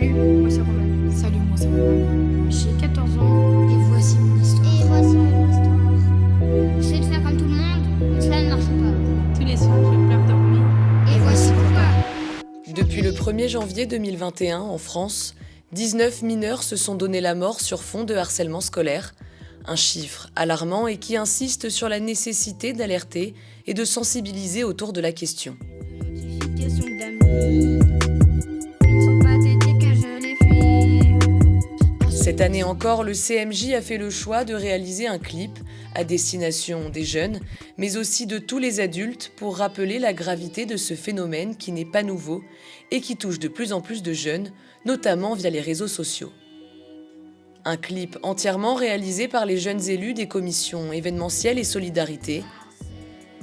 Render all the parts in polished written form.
Salut, moi c'est Romain. Salut, moi c'est Romain. J'ai 14 ans. Et voici mon histoire. Et voici mon histoire. J'essaie de faire comme tout le monde, mais cela ne marche pas. Tous les soirs, je pleure dormir. Et voici pourquoi. Depuis le 1er janvier 2021, en France, 19 mineurs se sont donné la mort sur fond de harcèlement scolaire. Un chiffre alarmant et qui insiste sur la nécessité d'alerter et de sensibiliser autour de la question. Notification d'amis. Ils ne sont pas têtés que je les fuis. Cette année encore, le CMJ a fait le choix de réaliser un clip à destination des jeunes, mais aussi de tous les adultes pour rappeler la gravité de ce phénomène qui n'est pas nouveau et qui touche de plus en plus de jeunes, notamment via les réseaux sociaux. Un clip entièrement réalisé par les jeunes élus des commissions événementielles et solidarité,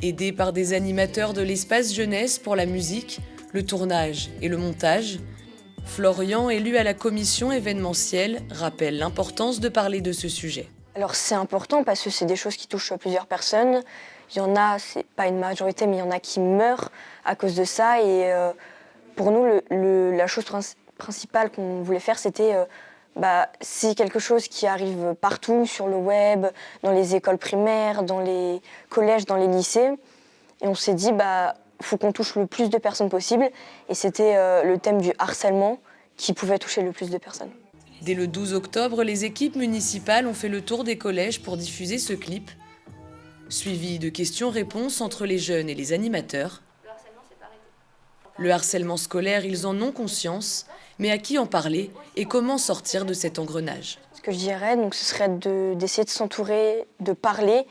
aidés par des animateurs de l'espace jeunesse pour la musique, le tournage et le montage. Florian, élu à la commission événementielle, rappelle l'importance de parler de ce sujet. Alors c'est important parce que c'est des choses qui touchent plusieurs personnes. Il y en a, c'est pas une majorité, mais il y en a qui meurent à cause de ça. Et pour nous, la chose principale qu'on voulait faire, c'était c'est quelque chose qui arrive partout, sur le web, dans les écoles primaires, dans les collèges, dans les lycées. Et on s'est dit, faut qu'on touche le plus de personnes possible. Et c'était le thème du harcèlement qui pouvait toucher le plus de personnes. Dès le 12 octobre, les équipes municipales ont fait le tour des collèges pour diffuser ce clip, suivi de questions-réponses entre les jeunes et les animateurs. Le harcèlement scolaire, ils en ont conscience, mais à qui en parler et comment sortir de cet engrenage? Ce que je dirais, ce serait d'essayer de s'entourer, de parler,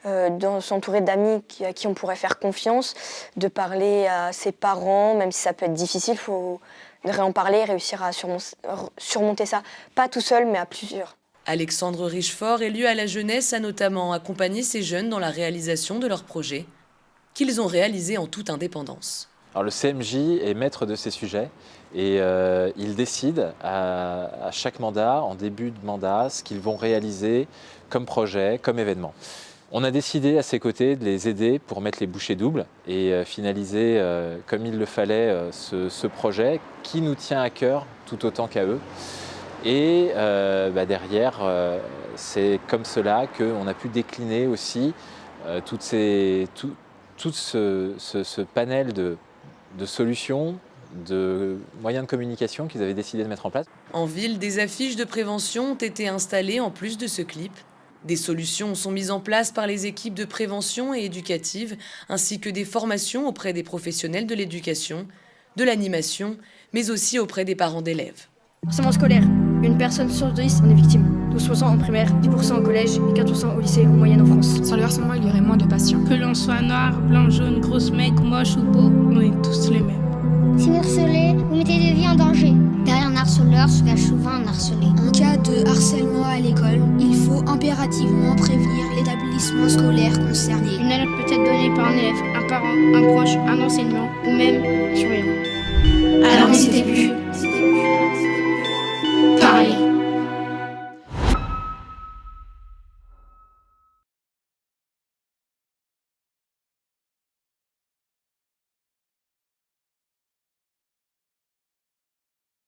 de s'entourer d'amis à qui on pourrait faire confiance, de parler à ses parents, même si ça peut être difficile, il faudrait en parler et réussir à surmonter ça. Pas tout seul, mais à plusieurs. Alexandre Richefort, élu à la jeunesse, a notamment accompagné ces jeunes dans la réalisation de leurs projets, qu'ils ont réalisés en toute indépendance. Alors le CMJ est maître de ces sujets et il décide à chaque mandat, en début de mandat, ce qu'ils vont réaliser comme projet, comme événement. On a décidé à ses côtés de les aider pour mettre les bouchées doubles et finaliser comme il le fallait ce projet qui nous tient à cœur tout autant qu'à eux. Et derrière, c'est comme cela qu'on a pu décliner aussi tout ce panel de solutions, de moyens de communication qu'ils avaient décidé de mettre en place. En ville, des affiches de prévention ont été installées en plus de ce clip. Des solutions sont mises en place par les équipes de prévention et éducatives, ainsi que des formations auprès des professionnels de l'éducation, de l'animation, mais aussi auprès des parents d'élèves. Harcèlement scolaire. Une personne sur 10 en est victime. 12% en primaire, 10% au collège et 4% au lycée en moyenne en France. Sans le harcèlement, il y aurait moins de patients. Que l'on soit noir, blanc, jaune, grosse, mec, moche ou beau, on est tous les mêmes. Si vous harcelez, vous mettez des vies en danger. Derrière un harceleur se cache souvent un harcelé. En cas de harcèlement à l'école, il faut impérativement prévenir l'établissement scolaire concerné. Une alerte peut être donnée par un élève, un parent, un proche, un enseignant ou même surveillant. Alors n'hésitez plus.